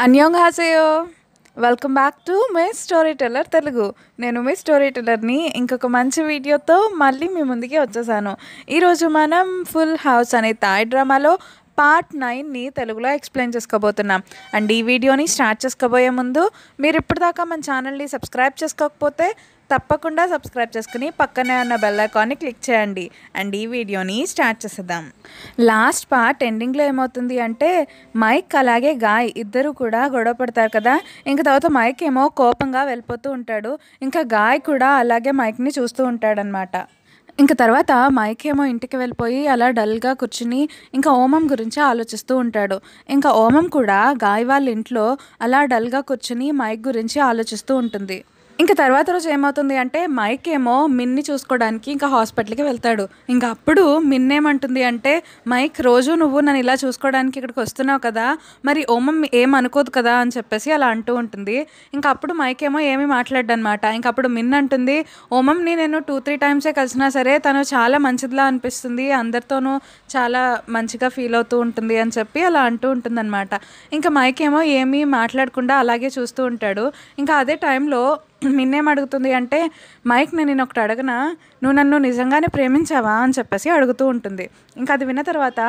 అన్యోంహాసేయో welcome back to my story teller Telugu. నేను మీ story టెల్లర్ని ఇంకొక మంచి వీడియోతో మళ్ళీ మీ ముందుకి వచ్చేసాను. ఈరోజు మనం ఫుల్ హౌస్ అనే థాయ్ డ్రామాలో పార్ట్ 9ని తెలుగులో ఎక్స్ప్లెయిన్ చేసుకోబోతున్నాం. అండ్ ఈ వీడియోని స్టార్ట్ చేసుకోబోయే ముందు మీరు ఇప్పటిదాకా మన ఛానల్ని సబ్స్క్రైబ్ చేసుకోకపోతే తప్పకుండా సబ్స్క్రైబ్ చేసుకుని పక్కనే ఉన్న బెల్ ఐకాన్ని క్లిక్ చేయండి. అండ్ ఈ వీడియోని స్టార్ట్ చేసేద్దాం. లాస్ట్ పార్ట్ ఎండింగ్లో ఏమవుతుంది అంటే మైక్ అలాగే గాయ్ ఇద్దరు కూడా గొడవ పడతారు కదా. ఇంకా తర్వాత మైక్ ఏమో కోపంగా వెళ్ళిపోతూ ఉంటాడు. ఇంకా గాయ్ కూడా అలాగే మైక్ని చూస్తూ ఉంటాడనమాట. ఇంకా తర్వాత మైక్ ఏమో ఇంటికి వెళ్ళిపోయి అలా డల్గా కూర్చుని ఇంకా ఓమం గురించి ఆలోచిస్తూ ఉంటాడు. ఇంకా ఓమం కూడా గాయ్ వాళ్ళ ఇంట్లో అలా డల్గా కూర్చుని మైక్ గురించి ఆలోచిస్తూ ఉంటుంది. ఇంకా తర్వాత రోజు ఏమవుతుంది అంటే మైక్ ఏమో మిన్ని చూసుకోవడానికి ఇంకా హాస్పిటల్కి వెళ్తాడు. ఇంకా అప్పుడు మిన్ ఏమంటుంది అంటే మైక్ రోజు నువ్వు నన్ను ఇలా చూసుకోవడానికి ఇక్కడికి వస్తున్నావు కదా, మరి ఓమం ఏమనుకోదు కదా అని చెప్పేసి అలా అంటూ ఉంటుంది. ఇంకా అప్పుడు మైక్ ఏమో ఏమీ మాట్లాడనమాట. ఇంకా అప్పుడు మిన్ అంటుంది ఓమంని నేను 2-3 టైమ్సే కలిసినా సరే తను చాలా మంచిదిలా అనిపిస్తుంది, అందరితోనూ చాలా మంచిగా ఫీల్ అవుతూ ఉంటుంది అని చెప్పి అలా అంటూ ఉంటుంది అనమాట. ఇంకా మైక్ ఏమో ఏమీ మాట్లాడకుండా అలాగే చూస్తూ ఉంటాడు. ఇంకా అదే టైంలో మిన్నేం అడుగుతుంది అంటే మైక్ నేను ఒకటి అడగనా, నువ్వు నన్ను నిజంగానే ప్రేమించావా అని చెప్పేసి అడుగుతూ ఉంటుంది. ఇంకా అది విన్న తర్వాత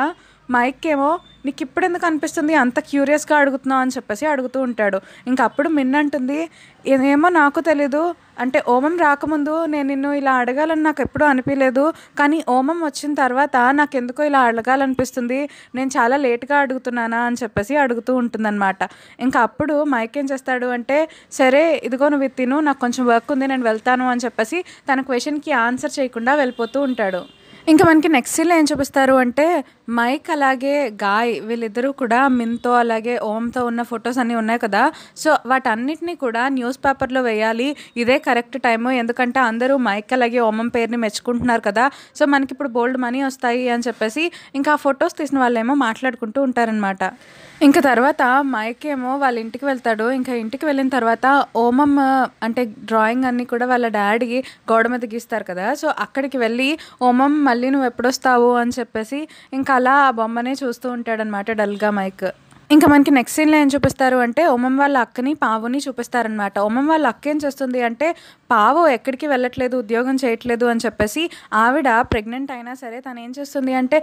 మైక్ ఏమో నీకు ఇప్పుడు ఎందుకు అనిపిస్తుంది అంత క్యూరియస్గా అడుగుతున్నావు అని చెప్పేసి అడుగుతూ ఉంటాడు. ఇంకా అప్పుడు మిన్ అంటుంది ఏమో నాకు తెలీదు, అంటే ఓమం రాకముందు నేను నిన్ను ఇలా అడగాలని నాకు ఎప్పుడూ అనిపించలేదు, కానీ ఓమం వచ్చిన తర్వాత నాకు ఎందుకో ఇలా అడగాలనిపిస్తుంది, నేను చాలా లేట్గా అడుగుతున్నానా అని చెప్పేసి అడుగుతూ ఉంటుందన్నమాట. ఇంకా అప్పుడు మైక్ ఏం చేస్తాడు అంటే సరే ఇదిగో నువ్వు తిను, నాకు కొంచెం వర్క్ ఉంది నేను వెళ్తాను అని చెప్పేసి తన క్వశ్చన్కి ఆన్సర్ చేయకుండా వెళ్ళిపోతూ ఉంటాడు. ఇంకా మనకి నెక్స్ట్ సీన్లో ఏం చూపిస్తారు అంటే మైక్ అలాగే గాయ్ వీళ్ళిద్దరూ కూడా మిన్తో అలాగే ఓంతో ఉన్న ఫొటోస్ అన్నీ ఉన్నాయి కదా. సో వాటన్నిటినీ కూడా న్యూస్ పేపర్లో వేయాలి, ఇదే కరెక్ట్ టైము, ఎందుకంటే అందరూ మైక్ అలాగే ఓమం పేరుని మెచ్చుకుంటున్నారు కదా, సో మనకి ఇప్పుడు బోల్డ్ మనీ వస్తాయి అని చెప్పేసి ఇంకా ఆ ఫొటోస్ తీసిన వాళ్ళేమో మాట్లాడుకుంటూ ఉంటారనమాట. ఇంకా తర్వాత మైక్ ఏమో వాళ్ళ ఇంటికి వెళ్తాడు. ఇంకా ఇంటికి వెళ్ళిన తర్వాత ఓమం అంటే డ్రాయింగ్ అన్నీ కూడా వాళ్ళ డాడీ గోడ మీద గీస్తారు కదా, సో అక్కడికి వెళ్ళి ఓమం మళ్ళీ నువ్వు ఎప్పుడొస్తావు అని చెప్పేసి ఇంకా అలా ఆ బొమ్మనే చూస్తూ ఉంటాడనమాట డల్గా మైక్. ఇంకా మనకి నెక్స్ట్ సీన్లో ఏం చూపిస్తారు అంటే ఓమం వాళ్ళ అక్కని పావుని చూపిస్తారనమాట. ఓమం వాళ్ళ అక్క ఏం చేస్తుంది అంటే పావు ఎక్కడికి వెళ్ళట్లేదు, ఉద్యోగం చేయట్లేదు అని చెప్పేసి ఆవిడ ప్రెగ్నెంట్ అయినా సరే తను ఏం చేస్తుంది అంటే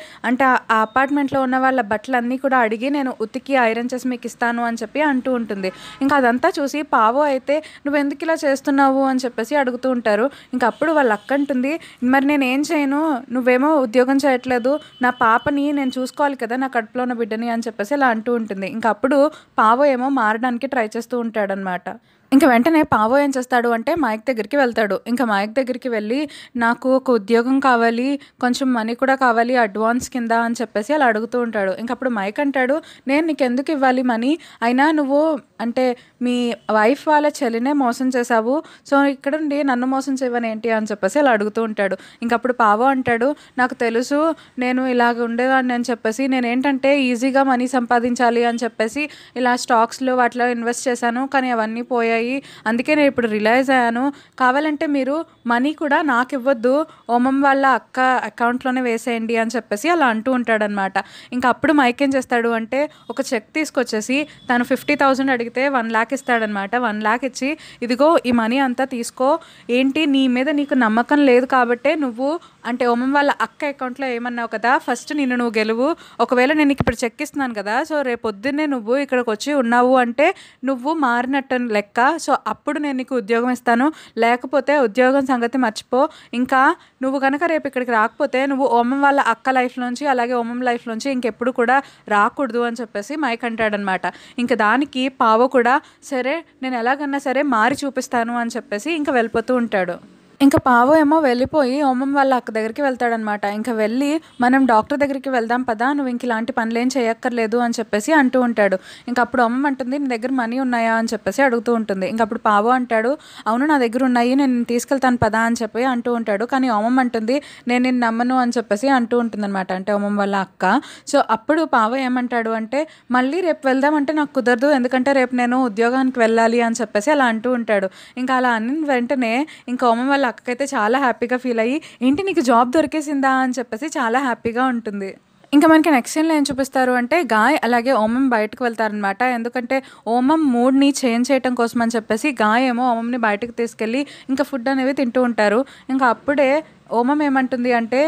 ఆ అపార్ట్మెంట్లో ఉన్న వాళ్ళ బట్టలన్నీ కూడా అడిగి నేను ఉతికి ఐరన్ చేసి మీకు ఇస్తాను అని చెప్పి అంటూ ఉంటుంది. ఇంకా అదంతా చూసి పావు అయితే నువ్వు ఎందుకు ఇలా చేస్తున్నావు అని చెప్పేసి అడుగుతూ ఉంటారు. ఇంకా అప్పుడు వాళ్ళ అక్క అంటుంది మరి నేను ఏం చేయను, నువ్వేమో ఉద్యోగం చేయట్లేదు, నా పాపని నేను చూసుకోవాలి కదా, నా కడుపులో ఉన్న బిడ్డని అని చెప్పేసి అలా అంటూ ఉంటుంది. ఇంకా అప్పుడు పావు ఏమో మారడానికి ట్రై చేస్తూ ఉంటాడనమాట. ఇంకా వెంటనే పావో ఏం చేస్తాడు అంటే మైక్ దగ్గరికి వెళ్తాడు. ఇంకా మైక్ దగ్గరికి వెళ్ళి నాకు ఒక ఉద్యోగం కావాలి, కొంచెం మనీ కూడా కావాలి అడ్వాన్స్ కింద అని చెప్పేసి అలా అడుగుతూ ఉంటాడు. ఇంకా అప్పుడు మైక్ అంటాడు నేను నీకు ఎందుకు ఇవ్వాలి మనీ, అయినా నువ్వు అంటే మీ వైఫ్ వాళ్ళ చెల్లినే మోసం చేసావు, సో ఇక్కడ నుండి నన్ను మోసం చేయవని ఏంటి అని చెప్పేసి అలా అడుగుతూ ఉంటాడు. ఇంకప్పుడు పావో అంటాడు నాకు తెలుసు నేను ఇలాగ ఉండేవాడిని అని చెప్పేసి, నేను ఏంటంటే ఈజీగా మనీ సంపాదించాలి అని చెప్పేసి ఇలా స్టాక్స్లో వాటిలో ఇన్వెస్ట్ చేశాను, కానీ అవన్నీ పోయాయి, అందుకే నేను ఇప్పుడు రియలైజ్ అయ్యాను, కావాలంటే మీరు మనీ కూడా నాకు ఇవ్వద్దు, ఓమం వాళ్ళ అక్క అకౌంట్లోనే వేసేయండి అని చెప్పేసి అలా అంటూ ఉంటాడనమాట. ఇంకా అప్పుడు మైక్ ఏం చేస్తాడు అంటే ఒక చెక్ తీసుకొచ్చేసి తను 50,000 అడిగితే 1 lakh ఇస్తాడనమాట. 1 lakh ఇచ్చి ఇదిగో ఈ మనీ అంతా తీసుకో, ఏంటి నీ మీద నీకు నమ్మకం లేదు కాబట్టే నువ్వు అంటే ఓమం వాళ్ళ అక్క అకౌంట్లో ఏమన్నావు కదా, ఫస్ట్ నిన్ను నువ్వు గెలువు, ఒకవేళ నేను ఇప్పుడు చెక్ ఇస్తున్నాను కదా, సో రేపు పొద్దున్నే నువ్వు ఇక్కడికి వచ్చి ఉన్నావు అంటే నువ్వు మారినట్టు లెక్క, సో అప్పుడు నేను నీకు ఉద్యోగం ఇస్తాను, లేకపోతే ఉద్యోగం సంగతి మర్చిపో, ఇంకా నువ్వు కనుక రేపు ఇక్కడికి రాకపోతే నువ్వు ఓమం వాళ్ళ అక్క లైఫ్లోంచి అలాగే ఓమం లైఫ్లోంచి ఇంకెప్పుడు కూడా రాకూడదు అని చెప్పేసి మైక్ అంటాడనమాట. ఇంకా దానికి పావో కూడా సరే నేను ఎలాగన్నా సరే మారి చూపిస్తాను అని చెప్పేసి ఇంకా వెళ్ళిపోతూ ఉంటాడు. ఇంకా పావో ఏమో వెళ్ళిపోయి ఓమం వాళ్ళ అక్క దగ్గరికి వెళ్తాడనమాట. ఇంకా వెళ్ళి మనం డాక్టర్ దగ్గరికి వెళ్దాం పదా, నువ్వు ఇంక ఇలాంటి పనులు ఏం చేయక్కర్లేదు అని చెప్పేసి అంటూ ఉంటాడు. ఇంకా అప్పుడు ఓమం అంటుంది నీ దగ్గర మనీ ఉన్నాయా అని చెప్పేసి అడుగుతూ ఉంటుంది. ఇంకా అప్పుడు పావో అంటాడు అవును నా దగ్గర ఉన్నాయి, నేను తీసుకెళ్తాను పదా అని చెప్పి అంటూ ఉంటాడు. కానీ ఓమం అంటుంది నేను నిన్ను నమ్మను అని చెప్పేసి అంటూ ఉంటుంది అనమాట, అంటే ఓమం వాళ్ళ అక్క. సో అప్పుడు పావో ఏమంటాడు అంటే మళ్ళీ రేపు వెళ్దాం అంటే నాకు కుదరదు, ఎందుకంటే రేపు నేను ఉద్యోగానికి వెళ్ళాలి అని చెప్పేసి అలా అంటూ ఉంటాడు. ఇంకా అలా అన్న వెంటనే ఇంకా ఓమం వాళ్ళ అక్కకైతే చాలా హ్యాపీగా ఫీల్ అయ్యి ఏంటి నీకు జాబ్ దొరికేసిందా అని చెప్పేసి చాలా హ్యాపీగా ఉంటుంది. ఇంకా మనకి నెక్స్ట్ సీన్‌లో ఏం చూపిస్తారు అంటే, గాయ్ అలాగే ఓమం బయటకి వెళ్తారనమాట. ఎందుకంటే, ఓమం మూడ్‌ని చేంజ్ చేయటం కోసం అని చెప్పేసి, గాయ్ ఏమో ఓమంని బయటకి తీసుకెళ్ళి, ఇంకా ఫుడ్ అనేవి తింటూ ఉంటారు. ఇంకా అప్పుడే ఓమం ఏమంటుంది అంటే,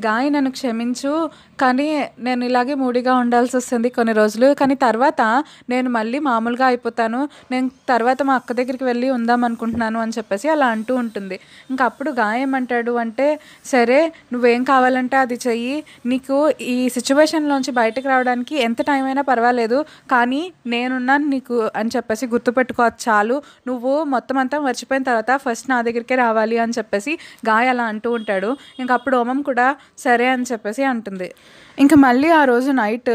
గాయ్ నన్ను క్షమించు, కానీ నేను ఇలాగే మూడీగా ఉండాల్సొస్తుంది కొన్ని రోజులు. కానీ తర్వాత నేను మళ్ళీ మామూలుగా అయిపోతాను. నేను తర్వాత మా అక్క దగ్గరికి వెళ్ళి ఉందామనుకుంటున్నాను అని చెప్పేసి అలా అంటూ ఉంటుంది. ఇంకా అప్పుడు గాయ్ ఏమంటాడు అంటే, సరే నువ్వేం కావాలంటే అది చెయ్యి. నీకు ఈ సిట్యుయేషన్‌లోంచి బయటకి రావడానికి ఎంత టైం అయినా పర్వాలేదు. కానీ నేనున్నాను నీకు అని చెప్పేసి గుర్తుపెట్టుకో అది చాలు. నువ్వు మొత్తం అంతా మర్చిపోయిన తర్వాత ఫస్ట్ నా దగ్గరికే రావాలి అని చెప్పేసి గాయ్ అలా అంటూ ఉంటాడు. ఇంక అప్పుడు ఓమం కూడా సరే అని చెప్పేసి అంటుంది. ఇంక మళ్ళీ ఆ రోజు నైట్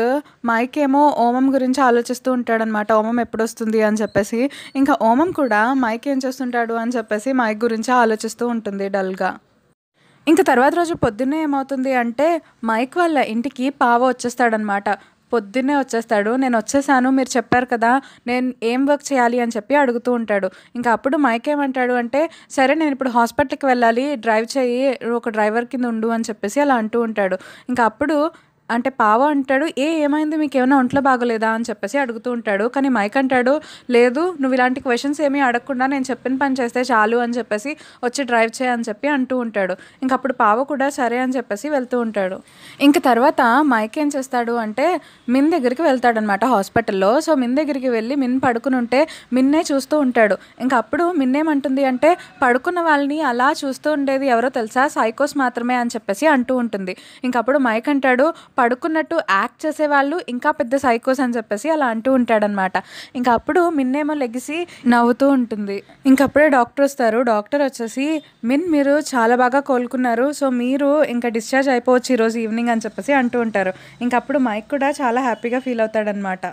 మైక్ ఏమో ఓమం గురించి ఆలోచిస్తూ ఉంటాడనమాట. ఓమం ఎప్పుడొస్తుంది అని చెప్పేసి. ఇంకా ఓమం కూడా మైక్ ఏం చేస్తుంటాడు అని చెప్పేసి మైక్ గురించి ఆలోచిస్తూ ఉంటుంది డల్‌గా. ఇంక తర్వాత రోజు పొద్దున్నే ఏమవుతుంది అంటే, మైక్ వాళ్ళ ఇంటికి పావ వచ్చేస్తాడనమాట. పొద్దున్నే వచ్చేస్తాడు. నేనొచ్చేసాను, మీరు చెప్పారు కదా! నేను ఏం వర్క్ చేయాలి అని చెప్పి అడుగుతూ ఉంటాడు. ఇంకా అప్పుడు మైక్ ఏమంటాడు అంటే, సరే నేనిప్పుడు హాస్పిటల్‌కి వెళ్ళాలి, డ్రైవ్ చెయ్యి, ఒక డ్రైవర్ కింద ఉండు అని చెప్పేసి అలా అంటూ ఉంటాడు. ఇంకా అప్పుడు అంటే పావ అంటాడు, ఏమైంది మీకేమైనా ఒంట్లో బాగోలేదా అని చెప్పేసి అడుగుతూ ఉంటాడు. కానీ మైక్ అంటాడు, లేదు నువ్వు ఇలాంటి క్వెషన్స్ ఏమీ అడగకుండా నేను చెప్పిన పని చేస్తే చాలు అని చెప్పేసి వచ్చి డ్రైవ్ చేయి అని చెప్పి అంటూ ఉంటాడు. ఇంక అప్పుడు పావ కూడా సరే అని చెప్పేసి వెళ్తూ ఉంటాడు. ఇంక తర్వాత మైక్ ఏం చేస్తాడు అంటే, మిన్ దగ్గరికి వెళ్తాడనమాట హాస్పిటల్‌లో. సో మిన్ దగ్గరికి వెళ్ళి మిన్ పడుకుని ఉంటే మిన్నే చూస్తూ ఉంటాడు. ఇంక అప్పుడు మిన్నేమంటుంది అంటే, పడుకున్న వాళ్ళని అలా చూస్తూ ఉండేది ఎవరో తెలుసా? సైకోస్ మాత్రమే అని చెప్పేసి అంటూ ఉంటుంది. ఇంక అప్పుడు మైక్ అంటాడు, పడుకున్నట్టు యాక్ట్ చేసేవాళ్ళు ఇంకా పెద్ద సైకోస్ అని చెప్పేసి అలా అంటూ ఉంటాడనమాట. ఇంక అప్పుడు మిన్నేమో లెగిసి నవ్వుతూ ఉంటుంది. ఇంకప్పుడే డాక్టర్ వస్తారు. డాక్టర్ వచ్చేసి, మిన్ మీరు చాలా బాగా కోలుకున్నారు. సో మీరు ఇంకా డిశ్చార్జ్ అయిపోవచ్చు ఈరోజు ఈవినింగ్ అని చెప్పేసి అంటూ ఉంటారు. ఇంకప్పుడు మైక్ కూడా చాలా హ్యాపీగా ఫీల్ అవుతాడనమాట.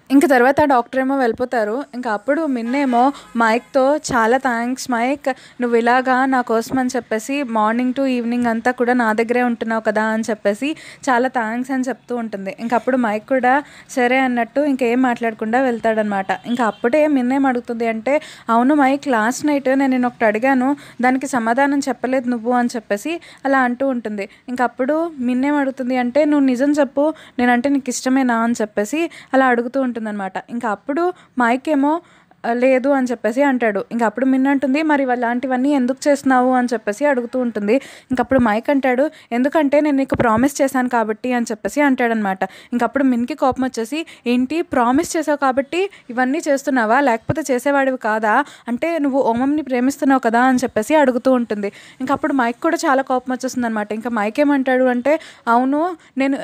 ఇంక తర్వాత డాక్టర్ ఏమో వెళ్ళిపోతారు. ఇంకా అప్పుడు మిన్నేమో మైక్‌తో చాలా థ్యాంక్స్ మైక్, నువ్వు ఇలాగా నా కోసం అని చెప్పేసి మార్నింగ్ టు ఈవినింగ్ అంతా కూడా నా దగ్గరే ఉంటున్నావు కదా అని చెప్పేసి చాలా థ్యాంక్స్ అని చెప్తూ ఉంటుంది. ఇంక అప్పుడు మైక్ కూడా సరే అన్నట్టు ఇంకేం మాట్లాడకుండా వెళ్తాడనమాట. ఇంకా అప్పుడే మిన్నేం అడుగుతుంది అంటే, అవును మైక్ లాస్ట్ నైట్ నేను నిన్నొకటి అడిగాను, దానికి సమాధానం చెప్పలేదు నువ్వు అని చెప్పేసి అలా అంటూ ఉంటుంది. ఇంక అప్పుడు మిన్నేం అడుగుతుంది అంటే, నువ్వు నిజం చెప్పు, నేనంటే నీకు ఇష్టమేనా అని చెప్పేసి అలా అడుగుతూ ఉంటుందనమాట. ఇంకా అప్పుడు మైక్ ఏమో లేదు అని చెప్పేసి అంటాడు. ఇంక అప్పుడు మిన్ అంటుంది, మరి అలాంటివన్నీ ఎందుకు చేస్తున్నావు అని చెప్పేసి అడుగుతూ ఉంటుంది. ఇంకప్పుడు మైక్ అంటాడు, ఎందుకంటే నేను నీకు ప్రామిస్ చేశాను కాబట్టి అని చెప్పేసి అంటాడనమాట. ఇంకప్పుడు మిన్‌కి కోపం వచ్చేసి, ఏంటి ప్రామిస్ చేసావు కాబట్టి ఇవన్నీ చేస్తున్నావా, లేకపోతే చేసేవాడివి కాదా, అంటే నువ్వు ఓమంని ప్రేమిస్తున్నావు కదా అని చెప్పేసి అడుగుతూ ఉంటుంది. ఇంకప్పుడు మైక్ కూడా చాలా కోపం వచ్చేస్తుంది అనమాట. ఇంకా మైక్ ఏమంటాడు అంటే, అవును నేను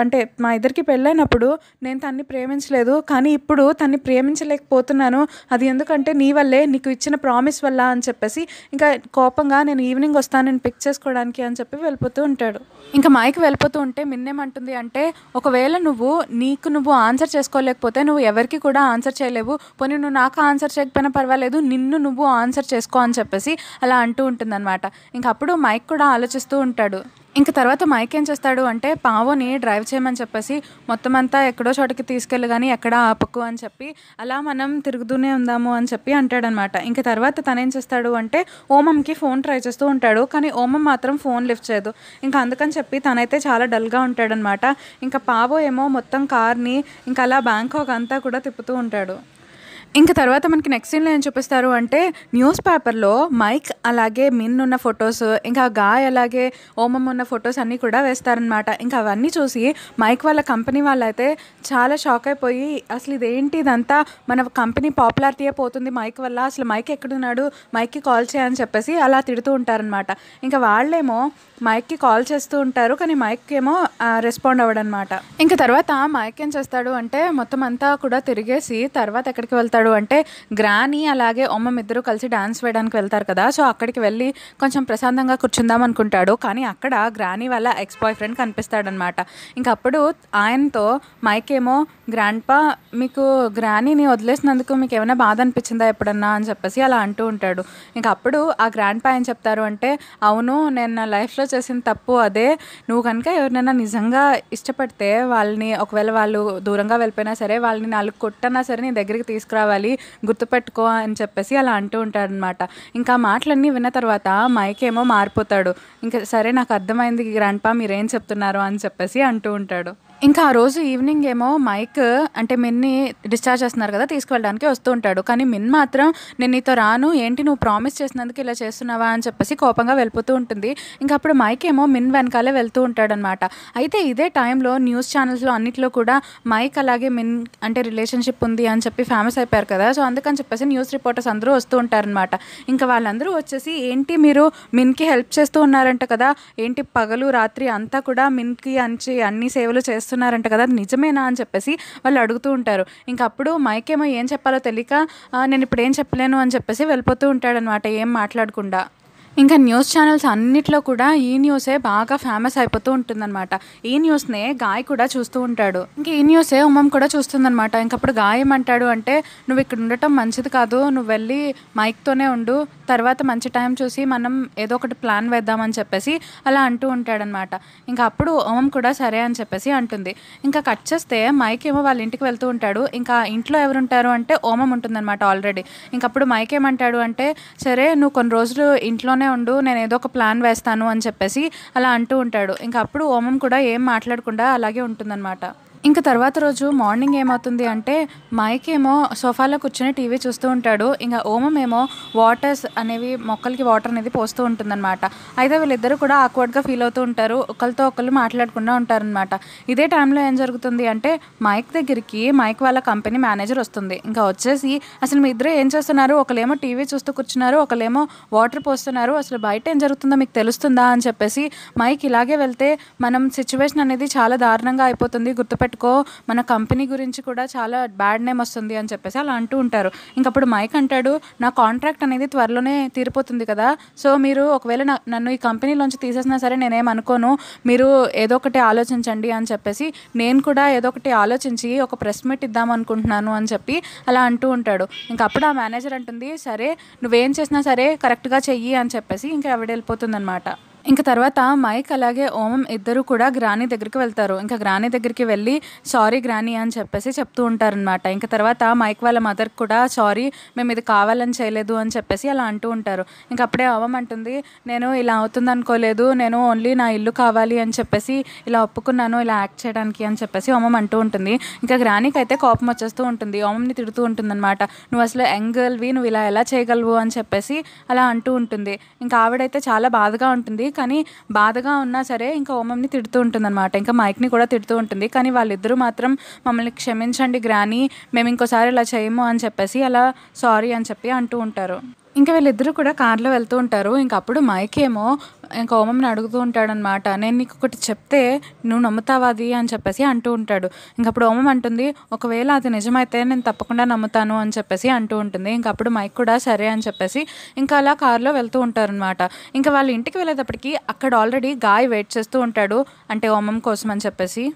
అంటే మా ఇద్దరికి పెళ్ళైనప్పుడు నేను తన్ని ప్రేమించలేదు, కానీ ఇప్పుడు తన్ని ప్రేమించలేకపోతున్నాను, అది ఎందుకంటే నీ వల్లే, నీకు ఇచ్చిన ప్రామిస్ వల్ల అని చెప్పేసి ఇంకా కోపంగా నేను ఈవినింగ్ వస్తాను నేను పిక్ చేసుకోవడానికి అని చెప్పి వెళ్ళిపోతూ ఉంటాడు. ఇంకా మైక్ వెళ్ళిపోతూ ఉంటే మిన్నేమంటుంది అంటే, ఒకవేళ నువ్వు ఆన్సర్ చేసుకోలేకపోతే నువ్వు ఎవరికి కూడా ఆన్సర్ చేయలేవు, పోనీ నువ్వు నాకు ఆన్సర్ చేయకపోయినా పర్వాలేదు, నువ్వు ఆన్సర్ చేసుకో అని చెప్పేసి అలా అంటూ ఉంటుందన్నమాట. ఇంక అప్పుడు మైక్ కూడా ఆలోచిస్తూ ఉంటాడు. ఇంక తర్వాత మైక్ ఏం చేస్తాడు అంటే, పావని డ్రైవ్ చేయమని చెప్పేసి మొత్తం అంతా ఎక్కడో చోటికి తీసుకెళ్ళు కానీ ఎక్కడ ఆపకు అని చెప్పి అలా మనం తిరుగుతూనే ఉందాము అని చెప్పి అంటాడనమాట. ఇంక తర్వాత తనేం చేస్తాడు అంటే, ఓమంకి ఫోన్ ట్రై చేస్తూ ఉంటాడు. కానీ ఓమం మాత్రం ఫోన్ లిఫ్ట్ చేయదు. ఇంకా అందుకని చెప్పి తనైతే చాలా డల్గా ఉంటాడనమాట. ఇంకా పావో ఏమో మొత్తం కార్ని ఇంకా అలా బ్యాంకాక్ అంతా కూడా తిప్పుతూ ఉంటాడు. ఇంక తర్వాత మనకి నెక్స్ట్ సీన్‌లో ఏం చూపిస్తారు అంటే, న్యూస్ పేపర్‌లో మైక్ అలాగే మిన్ ఉన్న ఫొటోస్, ఇంకా గాయ్ అలాగే ఓమం ఉన్న ఫొటోస్ అన్నీ కూడా వేస్తారనమాట. ఇంకా అవన్నీ చూసి మైక్ వాళ్ళ కంపెనీ వాళ్ళైతే చాలా షాక్ అయిపోయి, అసలు ఇదేంటి ఇదంతా, మన కంపెనీ పాపులారిటీయే పోతుంది మైక్ వల్ల, అసలు మైక్ ఎక్కడున్నాడు, మైక్‌కి కాల్ చేయని చెప్పేసి అలా తిడుతూ ఉంటారనమాట. ఇంకా వాళ్ళేమో మైక్‌కి కాల్ చేస్తూ ఉంటారు, కానీ మైక్ ఏమో రెస్పాండ్ అవ్వడనమాట. ఇంక తర్వాత మైక్ ఏం చేస్తాడు అంటే, మొత్తం అంతా కూడా తిరిగేసి తర్వాత ఎక్కడికి వెళ్తాడు అంటే, గ్రానీ అలాగే ఓమం ఇద్దరు కలిసి డాన్స్ వేయడానికి వెళ్తారు కదా, సో అక్కడికి వెళ్ళి కొంచెం ప్రశాంతంగా కూర్చుందాం అనుకుంటాడు. కానీ అక్కడ గ్రానీ వాళ్ళ ఎక్స్ బాయ్ ఫ్రెండ్ కనిపిస్తాడనమాట. ఇంక అప్పుడు ఆయనతో మైక్ ఏమో, గ్రాండ్పా మీకు గ్రానీని వదిలేసినందుకు మీకు ఏమైనా బాధ అనిపించిందా ఎప్పుడన్నా అని చెప్పేసి అలా అంటూ ఉంటాడు. ఇంక అప్పుడు ఆ గ్రాండ్పా ఏం చెప్తారు అంటే, అవును నేను నా లైఫ్లో చేసిన తప్పు అదే, నువ్వు కనుక ఎవరినైనా నిజంగా ఇష్టపడితే వాళ్ళని, ఒకవేళ వాళ్ళు దూరంగా వెళ్ళిపోయినా సరే, వాళ్ళని 4 కొట్టన్నా సరే నీ దగ్గరికి తీసుకురావాలి రావాలి, గుర్తుపెట్టుకో అని చెప్పేసి అలా అంటూ ఉంటాడనమాట. ఇంకా మాటలన్నీ విన్న తర్వాత మైక్ ఏమో మారిపోతాడు. ఇంకా సరే నాకు అర్థమైంది గ్రాండ్‌పా మీరేం చెప్తున్నారో అని చెప్పేసి అంటూ ఉంటాడు. ఇంకా ఆ రోజు ఈవినింగ్ ఏమో మైక్ అంటే మిన్ని డిశ్చార్జ్ చేస్తున్నారు కదా, తీసుకువెళ్ళడానికి వస్తూ ఉంటాడు. కానీ మిన్ మాత్రం నేను నీతో రాను, ఏంటి నువ్వు ప్రామిస్ చేసినందుకు ఇలా చేస్తున్నావా అని చెప్పేసి కోపంగా వెళ్ళిపోతూ ఉంటుంది. ఇంకా అప్పుడు మైక్ ఏమో మిన్ వెనకాలే వెళ్తూ ఉంటాడనమాట. అయితే ఇదే టైంలో న్యూస్ ఛానల్స్లో అన్నిట్లో కూడా మైక్ అలాగే మిన్ అంటే రిలేషన్షిప్ ఉంది అని చెప్పి ఫేమస్ అయిపోయారు కదా. సో అందుకని చెప్పేసి న్యూస్ రిపోర్టర్స్ అందరూ వస్తూ ఉంటారనమాట. ఇంకా వాళ్ళందరూ వచ్చేసి ఏంటి మీరు మిన్కి హెల్ప్ చేస్తూ ఉన్నారంట కదా, ఏంటి పగలు రాత్రి అంతా కూడా మిన్కి అన్ని సేవలు చేస్తున్నారంట కదా, అది నిజమేనా అని చెప్పేసి వాళ్ళు అడుగుతూ ఉంటారు. ఇంకా అప్పుడు మైక్ ఏమో ఏం చెప్పాలో తెలియక నేను ఇప్పుడు ఏం చెప్పలేను అని చెప్పేసి వెళ్ళిపోతూ ఉంటాడనమాట ఏం మాట్లాడకుండా. ఇంకా న్యూస్ ఛానల్స్ అన్నిట్లో కూడా ఈ న్యూసే బాగా ఫేమస్ అయిపోతూ ఉంటుందన్నమాట. ఈ న్యూస్నే గాయ్ కూడా చూస్తూ ఉంటాడు. ఇంక ఈ న్యూసే ఉమం కూడా చూస్తుందన్నమాట. ఇంకప్పుడు గాయ్ ఏమంటాడు అంటే నువ్వు ఇక్కడ ఉండటం మంచిది కాదు, నువ్వు వెళ్ళి మైక్తోనే ఉండు, తర్వాత మంచి టైం చూసి మనం ఏదో ఒకటి ప్లాన్ వేద్దామని చెప్పేసి అలా అంటూ ఉంటాడనమాట. ఇంకా అప్పుడు ఉమం కూడా సరే అని చెప్పేసి అంటుంది. ఇంకా కట్ చేస్తే మైక్ ఏమో వాళ్ళ ఇంటికి వెళ్తూ ఉంటాడు. ఇంకా ఇంట్లో ఎవరుంటారు అంటే ఓమం ఉంటుందన్నమాట ఆల్రెడీ. ఇంకప్పుడు మైక్ ఏమంటాడు అంటే సరే నువ్వు కొన్ని రోజులు ఇంట్లోనే ఉండు, నేను ఏదో ఒక ప్లాన్ వేస్తాను అని చెప్పేసి అలా అంటూ ఉంటాడు. ఇంకా అప్పుడు ఓమం కూడా ఏం మాట్లాడకుండా అలాగే ఉంటుందన్నమాట. ఇంకా తర్వాత రోజు మార్నింగ్ ఏమవుతుంది అంటే మైక్ ఏమో సోఫాలో కూర్చొని టీవీ చూస్తూ ఉంటాడు. ఇంకా ఓమం ఏమో వాటర్స్ అనేవి మొక్కలకి వాటర్ అనేది పోస్తూ ఉంటుందన్నమాట. అయితే వీళ్ళిద్దరూ కూడా ఆక్వర్డ్గా ఫీల్ అవుతూ ఉంటారు, ఒకరితో ఒకళ్ళు మాట్లాడకుండా ఉంటారనమాట. ఇదే టైంలో ఏం జరుగుతుంది అంటే మైక్ దగ్గరికి మైక్ వాళ్ళ కంపెనీ మేనేజర్ వస్తుంది. ఇంకా వచ్చేసి అసలు మీ ఇద్దరు ఏం చేస్తున్నారు, ఒకళ్ళేమో టీవీ చూస్తూ కూర్చున్నారు, ఒకళ్ళేమో వాటర్ పోస్తున్నారు, అసలు బయట ఏం జరుగుతుందో మీకు తెలుస్తుందా అని చెప్పేసి మైక్ ఇలాగే వెళ్తే మనం సిచ్యువేషన్ అనేది చాలా దారుణంగా అయిపోతుంది, గుర్తుపెట్టుకో మన కంపెనీ గురించి కూడా చాలా బ్యాడ్ నేమ్ వస్తుంది అని చెప్పేసి అలా అంటూ ఉంటారు. ఇంకప్పుడు మైక్ అంటాడు నా కాంట్రాక్ట్ అనేది త్వరలోనే తీరిపోతుంది కదా, సో మీరు ఒకవేళ నన్ను ఈ కంపెనీలోంచి తీసేసినా సరే నేనేమనుకోను, మీరు ఏదో ఒకటి ఆలోచించండి అని చెప్పేసి నేను కూడా ఏదో ఒకటి ఆలోచించి ఒక ప్రెస్ మీట్ ఇద్దాం అనుకుంటున్నాను అని చెప్పి అలా అంటూ ఉంటాడు. ఇంకా అప్పుడు ఆ మేనేజర్ అంటుంది సరే నువ్వేం చేసినా సరే కరెక్ట్గా చెయ్యి అని చెప్పేసి ఇంకా ఆవిడ వెళ్ళిపోతుంది అనమాట. ఇంకా తర్వాత మైక్ అలాగే ఓమం ఇద్దరు కూడా గ్రానీ దగ్గరికి వెళ్తారు. ఇంకా గ్రానీ దగ్గరికి వెళ్ళి సారీ గ్రానీ అని చెప్పేసి చెప్తూ ఉంటారనమాట. ఇంకా తర్వాత మైక్ వాళ్ళ మదర్ కూడా సారీ మేము ఇది కావాలని చేయలేదు అని చెప్పేసి అలా అంటూ ఉంటారు. ఇంకా అప్పుడే ఓమం అంటుంది నేను ఇలా అవుతుంది అనుకోలేదు, నేను ఓన్లీ నా ఇల్లు కావాలి అని చెప్పేసి ఇలా ఒప్పుకున్నాను ఇలా యాక్ట్ చేయడానికి అని చెప్పేసి ఓమం అంటూ ఉంటుంది. ఇంకా గ్రానీకి అయితే కోపం వచ్చేస్తూ ఉంటుంది, ఓమంని తిడుతూ ఉంటుంది అనమాట. నువ్వు అసలు యంగ్ గర్ల్వి, నువ్వు ఇలా ఎలా చేయగలవు అని చెప్పేసి అలా అంటూ ఉంటుంది. ఇంకా ఆవిడైతే చాలా బాధగా ఉంటుంది, కానీ బాధగా ఉన్నా సరే ఇంకా ఓమంని తిడుతూ ఉంటుందన్నమాట. ఇంకా మైక్ని కూడా తిడుతూ ఉంటుంది. కానీ వాళ్ళిద్దరూ మాత్రం మమ్మల్ని క్షమించండి గ్రానీ, మేము ఇంకోసారి ఇలా చేయము అని చెప్పేసి అలా సారీ అని చెప్పి అంటూ ఉంటారు. ఇంకా వీళ్ళిద్దరూ కూడా కార్లో వెళ్తూ ఉంటారు. ఇంక అప్పుడు మైక్ ఏమో ఇంకా ఓమంని అడుగుతూ ఉంటాడనమాట, నేను నీకు ఒకటి చెప్తే నువ్వు నమ్ముతావా అది అని చెప్పేసి అంటూ ఉంటాడు. ఇంకప్పుడు ఓమం అంటుంది ఒకవేళ అది నిజమైతే నేను తప్పకుండా నమ్ముతాను అని చెప్పేసి అంటూ ఉంటుంది. ఇంకప్పుడు మైక్ కూడా సరే అని చెప్పేసి ఇంకా అలా కార్లో వెళ్తూ ఉంటారనమాట. ఇంకా వాళ్ళ ఇంటికి వెళ్ళేటప్పటికి అక్కడ ఆల్రెడీ గాయ్ వెయిట్ చేస్తూ ఉంటాడు, అంటే ఓమం కోసం అని చెప్పేసి.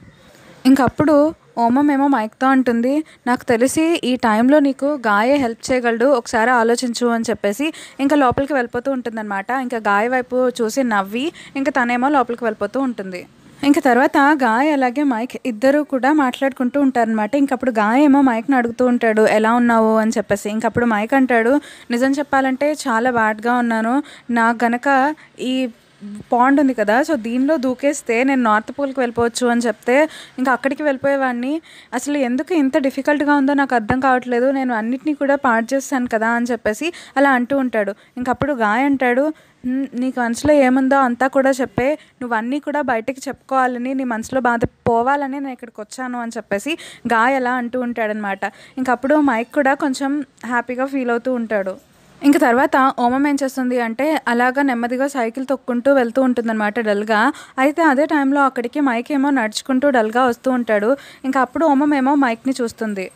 ఇంకప్పుడు ఓమం ఏమో మైక్తో అంటుంది నాకు తెలిసి ఈ టైంలో నీకు గాయే హెల్ప్ చేయగలడు, ఒకసారి ఆలోచించు అని చెప్పేసి ఇంకా లోపలికి వెళ్ళిపోతూ ఉంటుందన్నమాట. ఇంకా గాయ వైపు చూసి నవ్వి ఇంకా తనేమో లోపలికి వెళ్ళిపోతూ ఉంటుంది. ఇంకా తర్వాత గాయ్ అలాగే మైక్ ఇద్దరు కూడా మాట్లాడుకుంటూ ఉంటారనమాట. ఇంకప్పుడు గాయ్ ఏమో మైక్ని అడుగుతూ ఉంటాడు ఎలా ఉన్నావు అని చెప్పేసి. ఇంకప్పుడు మైక్ అంటాడు నిజం చెప్పాలంటే చాలా బ్యాడ్గా ఉన్నాను, నాకు గనక ఈ పాండ్ ఉంది కదా, సో దీనిలో దూకేస్తే నేను నార్త్ పోల్కి వెళ్ళిపోవచ్చు అని చెప్తే ఇంకా అక్కడికి వెళ్ళిపోయేవాడిని, అసలు ఎందుకు ఇంత డిఫికల్ట్గా ఉందో నాకు అర్థం కావట్లేదు, నేను అన్నిటినీ కూడా పాడు చేస్తాను కదా అని చెప్పేసి అలా అంటూ ఉంటాడు. ఇంకప్పుడు గాయ్ అంటాడు నీకు మనసులో ఏముందో అంతా కూడా చెప్పే, నువ్వు అన్నీ కూడా బయటకి చెప్పుకోవాలని, నీ మనసులో బాధ పోవాలని నేను ఇక్కడికి వచ్చాను అని చెప్పేసి గాయ్ అలా అంటూ ఉంటాడనమాట. ఇంకప్పుడు మైక్ కూడా కొంచెం హ్యాపీగా ఫీల్ అవుతూ ఉంటాడు. ఇంక తర్వాత ఓమం ఏం చేస్తుంది అంటే అలాగా నెమ్మదిగా సైకిల్ తొక్కుంటూ వెళ్తూ ఉంటుందన్నమాట డల్గా. అయితే అదే టైంలో అక్కడికి మైక్ ఏమో నడుచుకుంటూ డల్గా వస్తూ ఉంటాడు. ఇంకా అప్పుడు ఓమం ఏమో మైక్ని చూస్తుంది.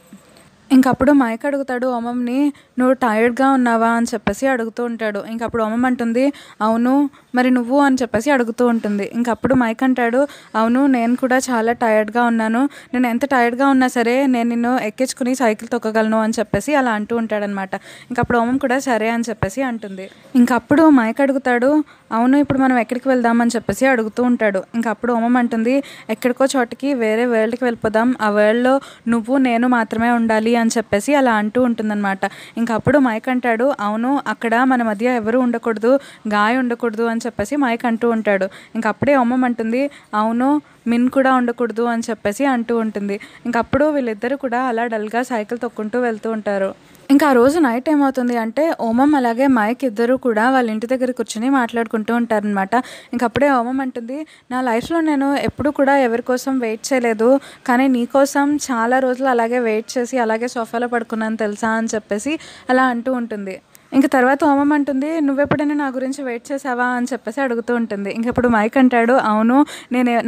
ఇంకప్పుడు మైక్ అడుగుతాడు ఓమంని నువ్వు టైర్డ్గా ఉన్నావా అని చెప్పేసి అడుగుతూ ఉంటాడు. ఇంకప్పుడు ఓమం అంటుంది అవును మరి నువ్వు అని చెప్పేసి అడుగుతూ ఉంటుంది. ఇంకప్పుడు మైక్ అంటాడు, అవును నేను కూడా చాలా టైర్డ్గా ఉన్నాను, నేను ఎంత టైర్డ్గా ఉన్నా సరే నేను నిన్ను ఎక్కించుకుని సైకిల్ తొక్కగలను అని చెప్పేసి అలా అంటూ ఉంటాడనమాట. ఇంకప్పుడు ఓమం కూడా సరే అని చెప్పేసి అంటుంది. ఇంకప్పుడు మైక్ అడుగుతాడు, అవును ఇప్పుడు మనం ఎక్కడికి వెళ్దామని చెప్పేసి అడుగుతూ ఉంటాడు. ఇంకప్పుడు ఓమం అంటుంది, ఎక్కడికో చోటకి వేరే వరల్డ్కి వెళ్ళిపోదాం, ఆ వరల్డ్లో నువ్వు నేను మాత్రమే ఉండాలి అని చెప్పేసి అలా అంటూ ఉంటుందన్నమాట. ఇంకప్పుడు మైక్ అంటాడు, అవును అక్కడ మన మధ్య ఎవరు ఉండకూడదు, గాయ ఉండకూడదు అని చెప్పేసి మైక్ అంటూ ఉంటాడు. ఇంకప్పుడే ఓమం అంటుంది, అవును మిన్ కూడా ఉండకూడదు అని చెప్పేసి అంటూ ఉంటుంది. ఇంకప్పుడు వీళ్ళిద్దరూ కూడా అలా డల్గా సైకిల్ తొక్కుంటూ వెళ్తూ ఉంటారు. ఇంకా ఆ రోజు నైట్ ఏమవుతుంది అంటే ఓమం అలాగే మైక్ ఇద్దరు కూడా వాళ్ళ ఇంటి దగ్గర కూర్చొని మాట్లాడుకుంటూ ఉంటారనమాట. ఇంకప్పుడే ఓమం అంటుంది, నా లైఫ్లో నేను ఎప్పుడు కూడా ఎవరి కోసం వెయిట్ చేయలేదు, కానీ నీ కోసం చాలా రోజులు అలాగే వెయిట్ చేసి అలాగే సోఫాలో పడుకున్నాను తెలుసా అని చెప్పేసి అలా అంటూ ఉంటుంది. ఇంక తర్వాత ఓమం అంటుంది, నువ్వెప్పుడైనా నా గురించి వెయిట్ చేసావా అని చెప్పేసి అడుగుతూ ఉంటుంది. ఇంకప్పుడు మైక్ అంటాడు, అవును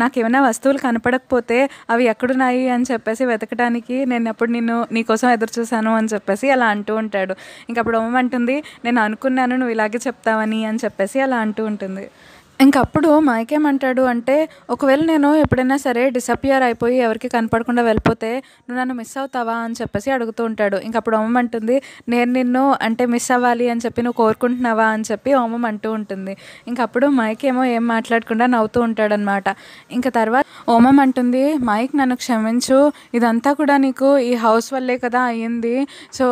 నాకు ఏమైనా వస్తువులు కనపడకపోతే అవి ఎక్కడున్నాయి అని చెప్పేసి వెతకడానికి నేను అప్పుడు నీకోసం ఎదురు చూశాను అని చెప్పేసి అలా అంటూ ఉంటాడు. ఇంకప్పుడు ఓమం అంటుంది, నేను అనుకున్నాను నువ్వు ఇలాగే చెప్తావని అని చెప్పేసి అలా అంటూ ఉంటుంది. ఇంకప్పుడు మైక్ ఏమంటాడు అంటే, ఒకవేళ నేను ఎప్పుడైనా సరే డిసపియర్ అయిపోయి ఎవరికి కనపడకుండా వెళ్ళిపోతే నువ్వు నన్ను మిస్ అవుతావా అని చెప్పేసి అడుగుతూ ఉంటాడు. ఇంకప్పుడు ఓమం అంటుంది, నేను నిన్ను అంటే మిస్ అవ్వాలి అని చెప్పి నువ్వు కోరుకుంటున్నావా అని చెప్పి ఓమం అంటూ ఉంటుంది. ఇంకప్పుడు మైక్ ఏమో ఏం మాట్లాడకుండా నవ్వుతూ ఉంటాడనమాట. ఇంకా తర్వాత ఓమం అంటుంది, మైక్ నన్ను క్షమించు, ఇదంతా కూడా నీకు ఈ హౌస్ వల్లే కదా అయ్యింది, సో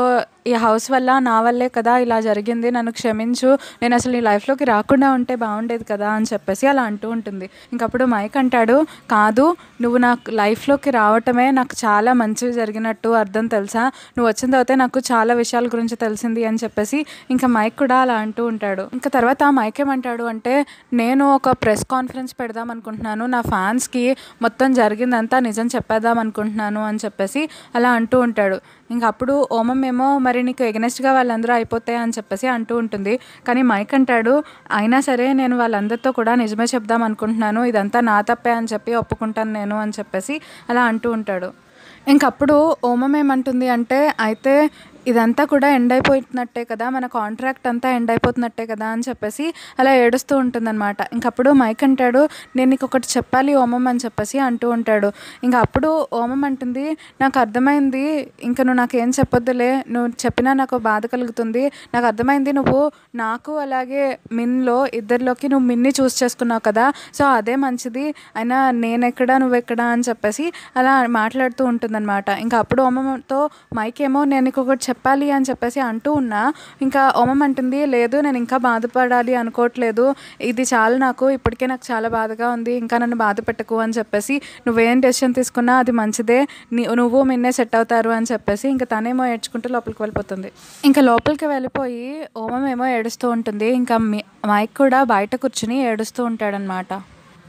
ఈ హౌస్ వల్ల నా వల్లే కదా ఇలా జరిగింది, నన్ను క్షమించు, నేను అసలు నీ లైఫ్లోకి రాకుండా ఉంటే బాగుండేది కదా అని చెప్పేసి అలా అంటూ ఉంటుంది. ఇంకప్పుడు మైక్ అంటాడు, కాదు నువ్వు నాకు లైఫ్లోకి రావటమే నాకు చాలా మంచిగా జరిగినట్టు అర్థం తెలుసా, నువ్వు వచ్చిన తర్వాత నాకు చాలా విషయాల గురించి తెలిసింది అని చెప్పేసి ఇంకా మైక్ కూడా అలా అంటూ ఉంటాడు. ఇంకా తర్వాత మైక్ ఏమంటాడు అంటే, నేను ఒక ప్రెస్ కాన్ఫరెన్స్ పెడదాం అనుకుంటున్నాను, నా ఫ్యాన్స్కి మొత్తం జరిగిందంతా నిజం చెప్పేద్దాం అనుకుంటున్నాను అని చెప్పేసి అలా అంటూ ఉంటాడు. ఇంక అప్పుడు ఓమం ఏమో మరి నీకు ఎగనెస్ట్గా వాళ్ళందరూ అయిపోతాయి అని చెప్పేసి అంటూ ఉంటుంది. కానీ మైక్ అంటాడు, అయినా సరే నేను వాళ్ళందరితో కూడా నిజమే చెప్దాం అనుకుంటున్నాను, ఇదంతా నా తప్పే అని చెప్పి ఒప్పుకుంటాను నేను అని చెప్పేసి అలా అంటూ ఉంటాడు. ఇంకప్పుడు ఓమం ఏమంటుంది అంటే, అయితే ఇదంతా కూడా ఎండ్ అయిపోతున్నట్టే కదా, మన కాంట్రాక్ట్ అంతా ఎండ్ అయిపోతున్నట్టే కదా అని చెప్పేసి అలా ఏడుస్తూ ఉంటుందన్నమాట. ఇంకప్పుడు మైక్ అంటాడు, నేను నీకు ఒకటి చెప్పాలి ఓమం అని చెప్పేసి అంటూ ఉంటాడు. ఇంకా అప్పుడు ఓమం అంటుంది, నాకు అర్థమైంది, ఇంకా నువ్వు నాకేం చెప్పొద్దులే, నువ్వు చెప్పినా నాకు బాధ కలుగుతుంది, నాకు అర్థమైంది నువ్వు నాకు అలాగే మిన్లో ఇద్దరిలోకి నువ్వు మిన్ని చూస్ చేసుకున్నావు కదా, సో అదే మంచిది, అయినా నేనెక్కడా నువ్వెక్కడా అని చెప్పేసి అలా మాట్లాడుతూ ఉంటుందన్నమాట. ఇంకా అప్పుడు ఓమంతో మైక్ ఏమో నేను నీకు ఒకటి చెప్పాలి అని చెప్పేసి అంటూ ఉన్నా, ఇంకా ఓమం అంటుంది, లేదు నేను ఇంకా బాధపడాలి అనుకోవట్లేదు, ఇది చాలు నాకు, ఇప్పటికే నాకు చాలా బాధగా ఉంది, ఇంకా నన్ను బాధ పెట్టకు అని చెప్పేసి, నువ్వేం డెసిషన్ తీసుకున్నా అది మంచిదే, నువ్వు మిన్నే సెట్ అవుతారు అని చెప్పేసి ఇంకా తనేమో ఏడ్చుకుంటూ లోపలికి వెళ్ళిపోతుంది. ఇంకా లోపలికి వెళ్ళిపోయి ఓమం ఏమో ఏడుస్తూ ఉంటుంది. ఇంకా మైక్ కూడా బయట కూర్చుని ఏడుస్తూ ఉంటాడనమాట.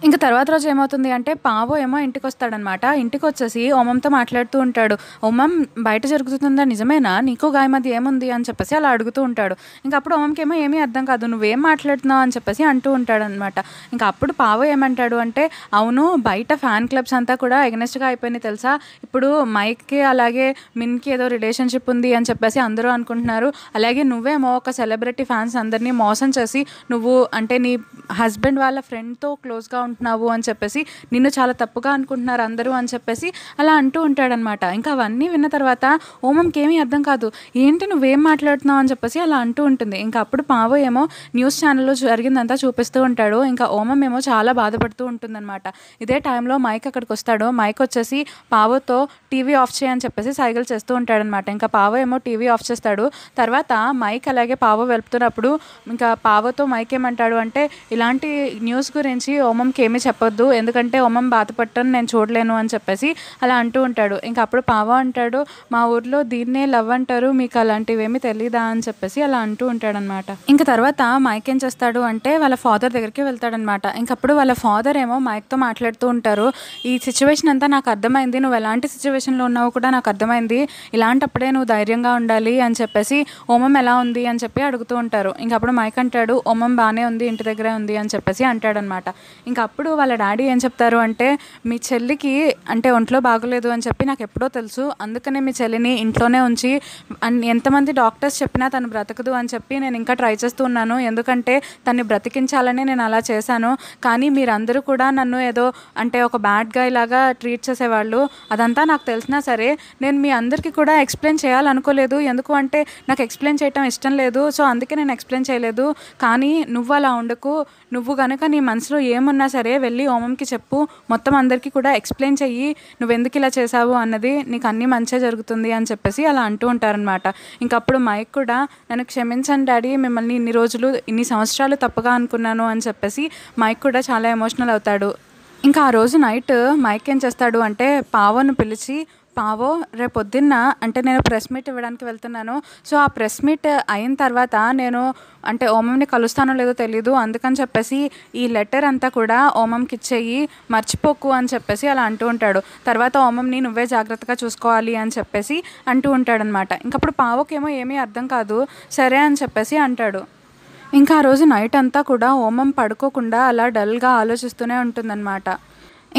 ఇంకా తర్వాత రోజు ఏమవుతుంది అంటే, పావో ఏమో ఇంటికి వస్తాడనమాట. ఇంటికి వచ్చేసి ఓమంతో మాట్లాడుతూ ఉంటాడు, ఓమం బయట జరుగుతుందా నిజమేనా, నీకు గాయ మధ్య ఏముంది అని చెప్పేసి అలా అడుగుతూ ఉంటాడు. ఇంకా అప్పుడు ఓమంకేమో ఏమీ అర్థం కాదు, నువ్వేం మాట్లాడుతున్నావు అని చెప్పేసి అంటూ ఉంటాడనమాట. ఇంకా అప్పుడు పావో ఏమంటాడు అంటే, అవును బయట ఫ్యాన్ క్లబ్స్ అంతా కూడా ఎగనెస్ట్గా అయిపోయినాయి తెలుసా, ఇప్పుడు మైక్కి అలాగే మిన్కి ఏదో రిలేషన్షిప్ ఉంది అని చెప్పేసి అందరూ అనుకుంటున్నారు, అలాగే నువ్వేమో ఒక సెలబ్రిటీ ఫ్యాన్స్ అందరినీ మోసం చేసి నువ్వు అంటే నీ హస్బెండ్ వాళ్ళ ఫ్రెండ్తో క్లోజ్గా ఉంటున్నావు అని చెప్పేసి నిన్ను చాలా తప్పుగా అనుకుంటున్నారు అందరూ అని చెప్పేసి అలా అంటూ ఉంటాడనమాట. ఇంకా అవన్నీ విన్న తర్వాత ఓమంకి ఏమీ అర్థం కాదు, ఏంటి నువ్వేం మాట్లాడుతున్నావు అని చెప్పేసి అలా అంటూ ఉంటుంది. ఇంకా అప్పుడు పావో ఏమో న్యూస్ ఛానల్లో జరిగిందంతా చూపిస్తూ ఉంటాడు. ఇంకా ఓమం ఏమో చాలా బాధపడుతూ ఉంటుందన్నమాట. ఇదే టైంలో మైక్ అక్కడికి వస్తాడు. మైక్ వచ్చేసి పావోతో టీవీ ఆఫ్ చేయని చెప్పేసి సైకిల్ చేస్తూ ఉంటాడనమాట. ఇంకా పావో ఏమో టీవీ ఆఫ్ చేస్తాడు. తర్వాత మైక్ అలాగే పావో వెళ్తున్నప్పుడు ఇంకా పావోతో మైక్ ఏమంటాడు అంటే, ఇలాంటి న్యూస్ గురించి ఓమంకి ఏమీ చెప్పొద్దు, ఎందుకంటే ఓమం బాధపడటం నేను చూడలేను అని చెప్పేసి అలా అంటూ ఉంటాడు. ఇంకా అప్పుడు పావో అంటాడు, మా ఊర్లో దీన్నే లవ్ అంటారు, మీకు అలాంటివి ఏమీ తెలీదా అని చెప్పేసి అలా అంటూ ఉంటాడనమాట. ఇంకా తర్వాత మైక్ ఏం చేస్తాడు అంటే వాళ్ళ ఫాదర్ దగ్గరికి వెళ్తాడనమాట. ఇంకప్పుడు వాళ్ళ ఫాదర్ ఏమో మైక్తో మాట్లాడుతూ ఉంటారు, ఈ సిచ్యువేషన్ అంతా నాకు అర్థమైంది, నువ్వు ఎలాంటి సిచ్యువేషన్లో ఉన్నావు కూడా నాకు అర్థమైంది, ఇలాంటప్పుడే నువ్వు ధైర్యంగా ఉండాలి అని చెప్పేసి ఓమం ఎలా ఉంది అని చెప్పి అడుగుతూ ఉంటారు. ఇంకప్పుడు మైక్ అంటాడు, ఓమం బాగానే ఉంది, ఇంటి దగ్గరే ఉంది అని చెప్పేసి అంటాడనమాట. ఇంకా అప్పుడు వాళ్ళ డాడీ ఏం చెప్తారు అంటే, మీ చెల్లికి అంటే ఒంట్లో బాగోలేదు అని చెప్పి నాకు ఎప్పుడో తెలుసు, అందుకనే మీ చెల్లిని ఇంట్లోనే ఉంచి ఎంతమంది డాక్టర్స్ చెప్పినా తను బ్రతకదు అని చెప్పి నేను ఇంకా ట్రై చేస్తూ ఉన్నాను, ఎందుకంటే తన్ని బ్రతికించాలని నేను అలా చేశాను. కానీ మీరందరూ కూడా నన్ను ఏదో అంటే ఒక బ్యాడ్ గాయ్ లాగా ట్రీట్ చేసేవాళ్ళు. అదంతా నాకు తెలిసినా సరే నేను మీ అందరికీ కూడా ఎక్స్ప్లెయిన్ చేయాలనుకోలేదు, ఎందుకు అంటే నాకు ఎక్స్ప్లెయిన్ చేయటం ఇష్టం లేదు. సో అందుకే నేను ఎక్స్ప్లెయిన్ చేయలేదు. కానీ నువ్వు అలా ఉండకు, నువ్వు కనుక నీ మనసులో ఏమున్నా సరే వెళ్ళి ఓమంకి చెప్పు, మొత్తం అందరికీ కూడా ఎక్స్ప్లెయిన్ చెయ్యి, నువ్వెందుకు ఇలా చేసావు అన్నది, నీకు అన్నీ మంచిగా జరుగుతుంది అని చెప్పేసి అలా అంటూ ఉంటారనమాట. ఇంకప్పుడు మైక్ కూడా నన్ను క్షమించండి డాడీ, మిమ్మల్ని ఇన్ని రోజులు ఇన్ని సంవత్సరాలు తప్పుగా అనుకున్నాను అని చెప్పేసి మైక్ కూడా చాలా ఎమోషనల్ అవుతాడు. ఇంకా ఆ రోజు నైట్ మైక్ ఏం చేస్తాడు అంటే పావోను పిలిచి, పావో రేపొద్దున్న అంటే నేను ప్రెస్ మీట్ ఇవ్వడానికి వెళ్తున్నాను, సో ఆ ప్రెస్ మీట్ అయిన తర్వాత నేను అంటే ఓమంని కలుస్తానో లేదో తెలీదు, అందుకని చెప్పేసి ఈ లెటర్ అంతా కూడా ఓమంకి ఇచ్చేయి, మర్చిపోకు అని చెప్పేసి అలా అంటూ ఉంటాడు. తర్వాత ఓమంని నువ్వే జాగ్రత్తగా చూసుకోవాలి అని చెప్పేసి అంటూ ఉంటాడనమాట. ఇంకప్పుడు పావోకేమో ఏమీ అర్థం కాదు, సరే అని చెప్పేసి అంటాడు. ఇంకా ఆ రోజు నైట్ అంతా కూడా ఓమం పడుకోకుండా అలా డల్గా ఆలోచిస్తూనే ఉంటుందన్నమాట.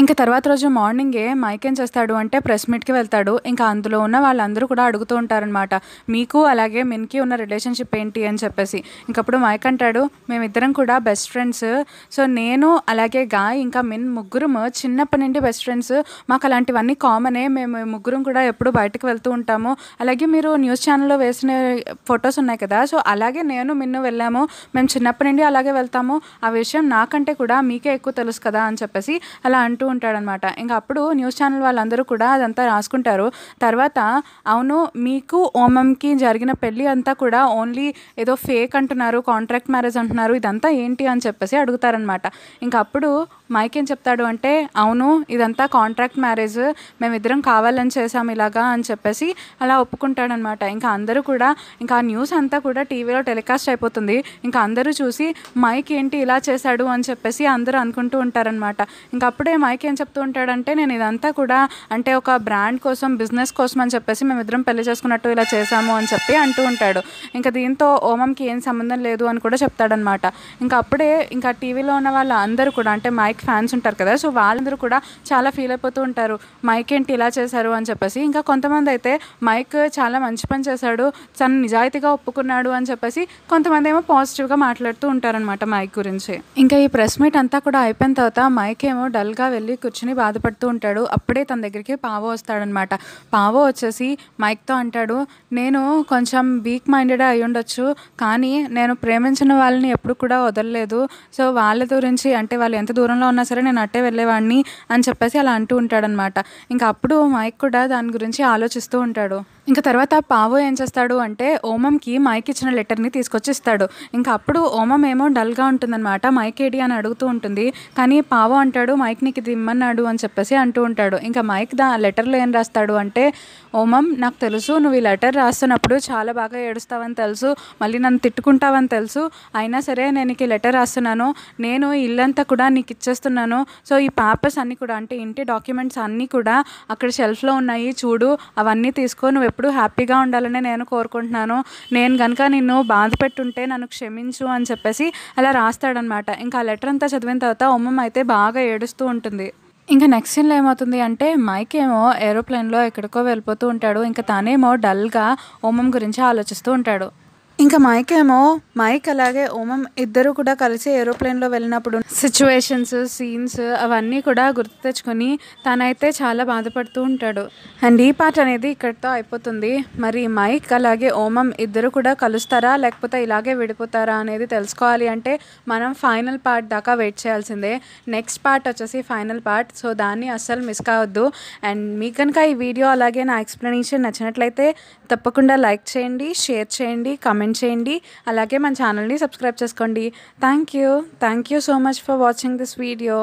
ఇంకా తర్వాత రోజు మార్నింగే మైక్ ఏం చేస్తాడు అంటే ప్రెస్ మీట్కి వెళ్తాడు. ఇంకా అందులో ఉన్న వాళ్ళందరూ కూడా అడుగుతూ ఉంటారనమాట, మీకు అలాగే మిన్కి ఉన్న రిలేషన్షిప్ ఏంటి అని చెప్పేసి. ఇంకప్పుడు మైక్ అంటాడు, మేమిద్దరం కూడా బెస్ట్ ఫ్రెండ్స్, సో నేను అలాగే గాయ్ ఇంకా మిన్ ముగ్గురం చిన్నప్పటి నుండి బెస్ట్ ఫ్రెండ్స్, మాకు అలాంటివన్నీ కామనే, మేము ముగ్గురం కూడా ఎప్పుడు బయటకు వెళ్తూ ఉంటాము. అలాగే మీరు న్యూస్ ఛానల్లో వేసిన ఫొటోస్ ఉన్నాయి కదా, సో అలాగే నేను మిన్ను వెళ్ళాము, మేము చిన్నప్పటి నుండి అలాగే వెళ్తాము, ఆ విషయం నాకంటే కూడా మీకే ఎక్కువ తెలుసు కదా అని చెప్పేసి అలా అంటూ ఉంటాడనమాట. ఇంకా అప్పుడు న్యూస్ ఛానల్ వాళ్ళందరూ కూడా అదంతా రాసుకుంటారు. తర్వాత అవును మీకు ఓమంకి జరిగిన పెళ్ళి అంతా కూడా ఓన్లీ ఏదో ఫేక్ అంటున్నారు, కాంట్రాక్ట్ మ్యారేజ్ అంటున్నారు, ఇదంతా ఏంటి అని చెప్పేసి అడుగుతారనమాట. ఇంకా అప్పుడు మైక్ ఏం చెప్తాడు అంటే, అవును ఇదంతా కాంట్రాక్ట్ మ్యారేజ్, మేమిద్దరం కావాలని చేసాము ఇలాగా అని చెప్పేసి అలా ఒప్పుకుంటాడనమాట. ఇంకా అందరూ కూడా ఇంకా ఆ న్యూస్ అంతా కూడా టీవీలో టెలికాస్ట్ అయిపోతుంది. ఇంకా అందరూ చూసి మైక్ ఏంటి ఇలా చేశాడు అని చెప్పేసి అందరూ అనుకుంటూ ఉంటారనమాట. ఇంకా అప్పుడే మైక్ ఏం చెప్తూ ఉంటాడంటే, నేను ఇదంతా కూడా అంటే ఒక బ్రాండ్ కోసం, బిజినెస్ కోసం అని చెప్పేసి మేమిద్దరం పెళ్లి చేసుకున్నట్టు ఇలా చేశాము అని చెప్పి అంటూ ఉంటాడు. ఇంకా దీంతో ఓమంకి ఏం సంబంధం లేదు అని కూడా చెప్తాడనమాట. ఇంకా అప్పుడే ఇంకా టీవీలో ఉన్న వాళ్ళ అందరూ కూడా అంటే మైక్ ఫ్యాన్స్ ఉంటారు కదా, సో వాళ్ళందరూ కూడా చాలా ఫీల్ అయిపోతూ ఉంటారు, మైక్ ఏంటి ఇలా చేశారు అని చెప్పేసి. ఇంకా కొంతమంది అయితే మైక్ చాలా మంచి పని చేశాడు, తను నిజాయితీగా ఒప్పుకున్నాడు అని చెప్పేసి కొంతమంది ఏమో పాజిటివ్గా మాట్లాడుతూ ఉంటారనమాట మైక్ గురించి. ఇంకా ఈ ప్రెస్ మీట్ అంతా కూడా అయిపోయిన తర్వాత మైక్ ఏమో డల్గా వెళ్ళి కూర్చుని బాధపడుతూ ఉంటాడు. అప్పుడే తన దగ్గరికి పావో వస్తాడనమాట. పావో వచ్చేసి మైక్తో అంటాడు, నేను కొంచెం వీక్ మైండెడ్ అయి ఉండొచ్చు, కానీ నేను ప్రేమించిన వాళ్ళని ఎప్పుడు కూడా వదలలేదు, సో వాళ్ళ గురించి అంటే వాళ్ళు ఎంత దూరంలో ఉన్నా సరే నేను అట్టే వెళ్ళేవాడిని అని చెప్పేసి అలా అంటూ ఉంటాడనమాట. ఇంకా అప్పుడు మైక్ కూడా దాని గురించి ఆలోచిస్తూ ఉంటాడు. ఇంకా తర్వాత పావో ఏం చేస్తాడు అంటే ఓమంకి మైక్ ఇచ్చిన లెటర్ని తీసుకొచ్చి ఇస్తాడు. ఇంకా అప్పుడు ఓమం ఏమో డల్గా ఉంటుందన్నమాట, మైక్ ఏడి అని అడుగుతూ ఉంటుంది. కానీ పావో అంటాడు మైక్ నీకు ఇది ఇమ్మన్నాడు అని చెప్పేసి అంటూ ఉంటాడు. ఇంకా మైక్ లెటర్లో ఏం రాస్తాడు అంటే, ఓమం నాకు తెలుసు నువ్వు ఈ లెటర్ రాస్తున్నప్పుడు చాలా బాగా ఏడుస్తావని తెలుసు, మళ్ళీ నన్ను తిట్టుకుంటావని తెలుసు, అయినా సరే నేను నీకు ఈ లెటర్ రాస్తున్నాను, నేను ఇల్లంతా కూడా నీకు ఇచ్చేస్తున్నాను, సో ఈ పేపర్స్ అన్నీ కూడా అంటే ఇంటి డాక్యుమెంట్స్ అన్నీ కూడా అక్కడ షెల్ఫ్లో ఉన్నాయి చూడు, అవన్నీ తీసుకో, నువ్వు ఎప్పుడు హ్యాపీగా ఉండాలని నేను కోరుకుంటున్నాను, నేను కనుక నిన్ను బాధ పెట్టుంటే నన్ను క్షమించు అని చెప్పేసి అలా రాస్తాడనమాట. ఇంకా ఆ లెటర్ అంతా చదివిన తర్వాత ఓమం అయితే బాగా ఏడుస్తూ ఉంటుంది. ఇంకా నెక్స్ట్ సీన్లో ఏమవుతుంది అంటే మైక్ ఏమో ఏరోప్లేన్లో ఎక్కడికో వెళ్ళిపోతూ ఉంటాడు. ఇంకా తానేమో డల్గా ఓమం గురించి ఆలోచిస్తూ ఉంటాడు. ఇంకా మైక్ అలాగే ఓమం ఇద్దరు కూడా కలిసి ఏరోప్లేన్లో వెళ్ళినప్పుడు సిచ్యువేషన్స్, సీన్స్ అవన్నీ కూడా గుర్తు తెచ్చుకొని తనైతే చాలా బాధపడుతూ ఉంటాడు. అండ్ ఈ పార్ట్ అనేది ఇక్కడితో అయిపోతుంది. మరి మైక్ అలాగే ఓమం ఇద్దరు కూడా కలుస్తారా లేకపోతే ఇలాగే విడిపోతారా అనేది తెలుసుకోవాలి అంటే మనం ఫైనల్ పార్ట్ దాకా వెయిట్ చేయాల్సిందే. నెక్స్ట్ పార్ట్ వచ్చేసి ఫైనల్ పార్ట్, సో దాన్ని అస్సలు మిస్ కావద్దు. అండ్ మీకు కనుక ఈ వీడియో అలాగే నా ఎక్స్ప్లెనేషన్ నచ్చినట్లయితే తప్పకుండా లైక్ చేయండి, షేర్ చేయండి, కామెంట్ చేయండి, అలాగే మన ఛానల్ని సబ్స్క్రైబ్ చేసుకోండి. Thank you so much for watching this video.